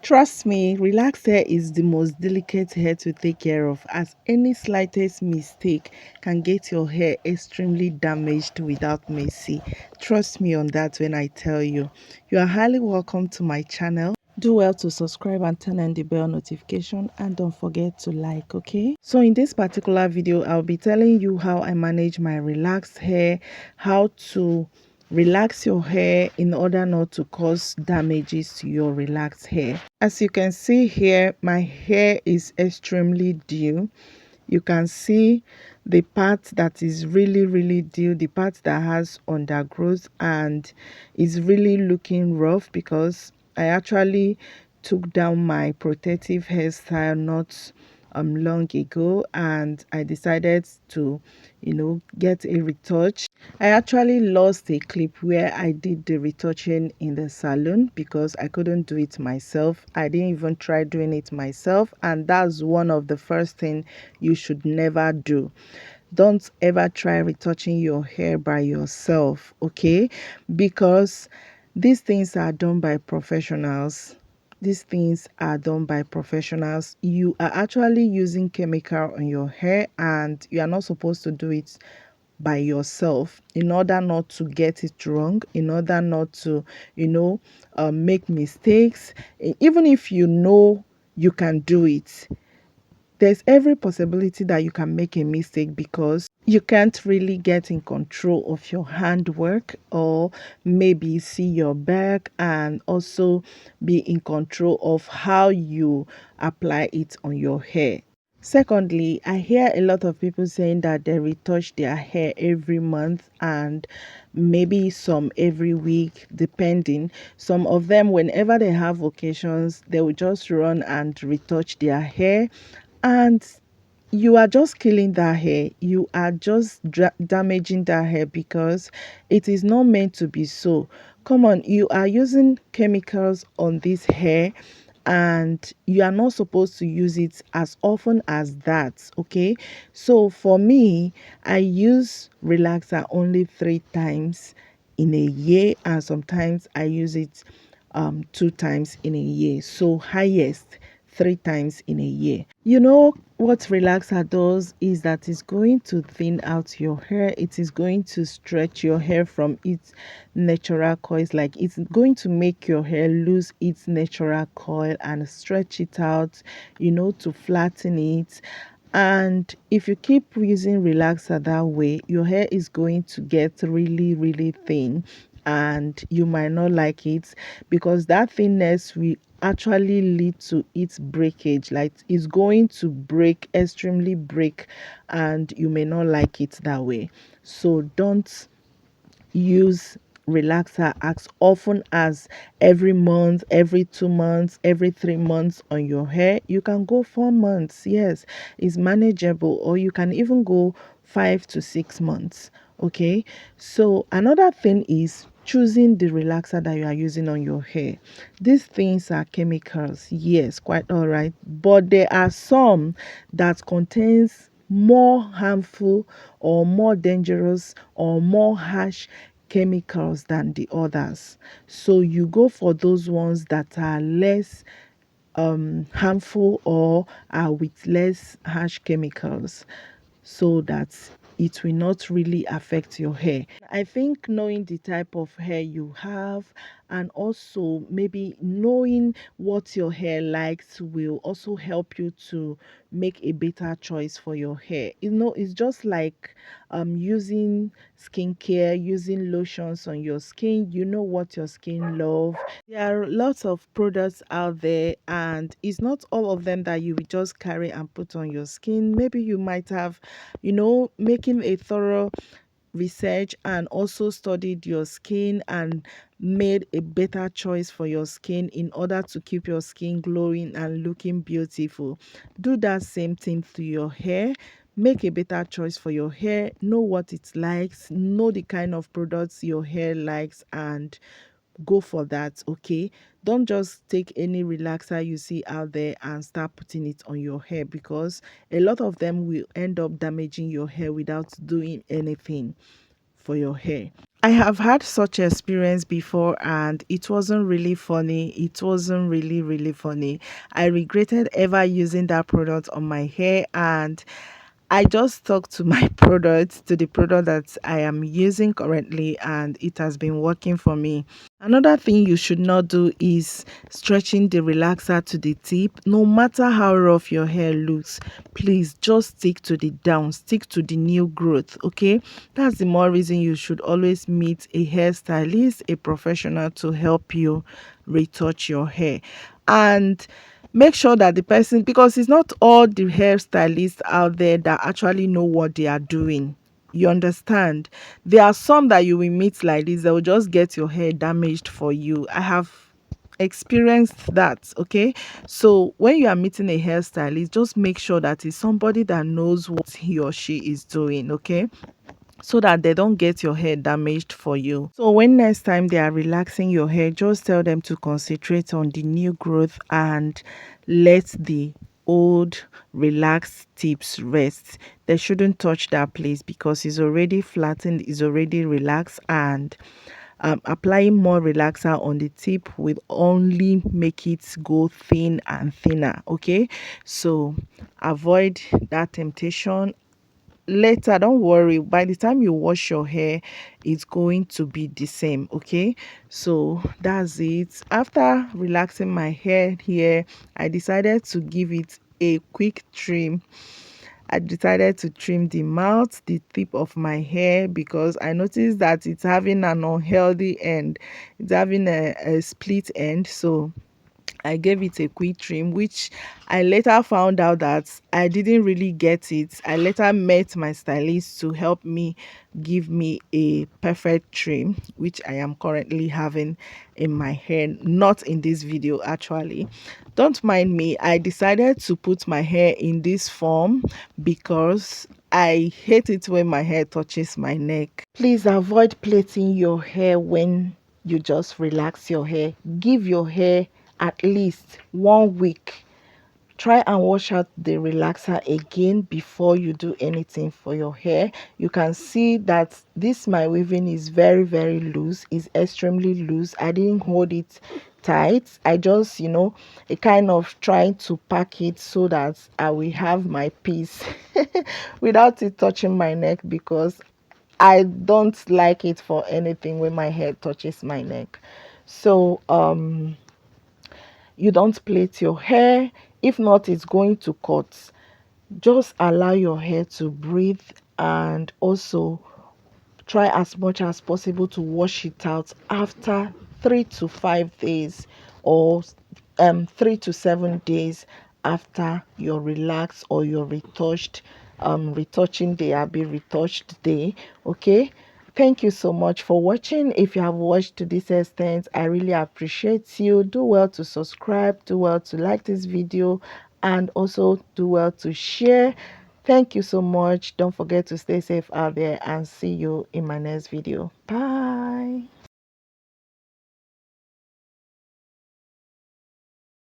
Trust me, relaxed hair is the most delicate hair to take care of, as any slightest mistake can get your hair extremely damaged without mercy. Trust me on that when I tell you. You are highly welcome to my channel. Do well to subscribe and turn on the bell notification, and don't forget to like, okay? So in this particular video, I'll be telling you how I manage my relaxed hair, how to relax your hair in order not to cause damages to your relaxed hair. As you can see here, my hair is extremely due. You can see the part that is really due, the part that has undergrowth and is really looking rough, because I actually took down my protective hairstyle not long ago, and I decided to get a retouch. I actually lost a clip where I did the retouching in the salon because I couldn't do it myself. I didn't even try doing it myself, and that's one of the first thing you should never do. Don't ever try retouching your hair by yourself, okay? Because these things are done by professionals. These things are done by professionals. You are actually using chemical on your hair, and you are not supposed to do it by yourself, in order not to get it wrong, in order not to make mistakes. Even if you know you can do it, there's every possibility that you can make a mistake, because you can't really get in control of your handwork, or maybe see your back and also be in control of how you apply it on your hair. Secondly, I hear a lot of people saying that they retouch their hair every month, and maybe some every week, depending. Some of them, whenever they have occasions, they will just run and retouch their hair, and you are just killing that hair. You are just damaging that hair, because it is not meant to be so. Come on, you are using chemicals on this hair, and you are not supposed to use it as often as that, okay? So for me, I use relaxer only 3 times in a year, and sometimes I use it 2 times in a year. So highest 3 times in a year. You know what relaxer does is that it's going to thin out your hair. It is going to stretch your hair from its natural coils. Like, it's going to make your hair lose its natural coil and stretch it out, to flatten it. And if you keep using relaxer that way, your hair is going to get really thin, and you might not like it, because that thinness will actually lead to its breakage. Like, it's going to break, extremely break, and you may not like it that way. So don't use relaxer as often as every month, every 2 months, every 3 months on your hair. You can go 4 months, yes, it's manageable, or you can even go 5 to 6 months. Okay, so another thing is choosing the relaxer that you are using on your hair. These things are chemicals, yes, quite all right, but there are some that contains more harmful or more dangerous or more harsh chemicals than the others. So you go for those ones that are less harmful, or are with less harsh chemicals, so that it will not really affect your hair. I think knowing the type of hair you have, and also maybe knowing what your hair likes, will also help you to make a better choice for your hair. It's just like using skincare, using lotions on your skin. You know what your skin love. There are lots of products out there, and it's not all of them that you will just carry and put on your skin. Maybe you might have, making a thorough research and also studied your skin and made a better choice for your skin in order to keep your skin glowing and looking beautiful. Do that same thing to your hair. Make a better choice for your hair. Know what it likes, know the kind of products your hair likes, and go for that, okay? Don't just take any relaxer you see out there and start putting it on your hair, because a lot of them will end up damaging your hair without doing anything for your hair. I have had such experience before and it wasn't really funny. It wasn't really funny. I regretted ever using that product on my hair, and I just stuck to my product, to the product that I am using currently, and it has been working for me. Another thing you should not do is stretching the relaxer to the tip. No matter how rough your hair looks, please just stick to the down, stick to the new growth, okay? That's the more reason you should always meet a hairstylist, a professional, to help you retouch your hair. And make sure that the person, because it's not all the hairstylists out there that actually know what they are doing. You understand? There are some that you will meet like this, they will just get your hair damaged for you. I have experienced that, okay? So when you are meeting a hairstylist, just make sure that it's somebody that knows what he or she is doing, okay? So that they don't get your hair damaged for you. So when next time they are relaxing your hair, just tell them to concentrate on the new growth and let the old relaxed tips rest. They shouldn't touch that place because it's already flattened, it's already relaxed, and applying more relaxer on the tip will only make it go thin and thinner, okay? So avoid that temptation. Later, don't worry, by the time you wash your hair, it's going to be the same, okay? So that's it. After relaxing my hair here, I decided to give it a quick trim. I decided to trim the mouth, the tip of my hair, because I noticed that it's having an unhealthy end. It's having a split end. So I gave it a quick trim, which I later found out that I didn't really get it. I later met my stylist to help me give me a perfect trim, which I am currently having in my hair. Not in this video, actually. Don't mind me. I decided to put my hair in this form because I hate it when my hair touches my neck. Please avoid plaiting your hair when you just relax your hair. Give your hair at least 1 week. Try and wash out the relaxer again before you do anything for your hair. You can see that this my weaving is very loose. It's extremely loose. I didn't hold it tight. I just, a kind of trying to pack it so that I will have my piece without it touching my neck, because I don't like it for anything when my hair touches my neck. So you don't plait your hair. If not, it's going to cut. Just allow your hair to breathe, and also try as much as possible to wash it out after 3 to 5 days, or 3 to 7 days after your relaxed or your retouched retouching day, be retouched day, okay? Thank you so much for watching. If you have watched to this extent, I really appreciate you. Do well to subscribe, do well to like this video, and also do well to share. Thank you so much. Don't forget to stay safe out there, and see you in my next video. Bye.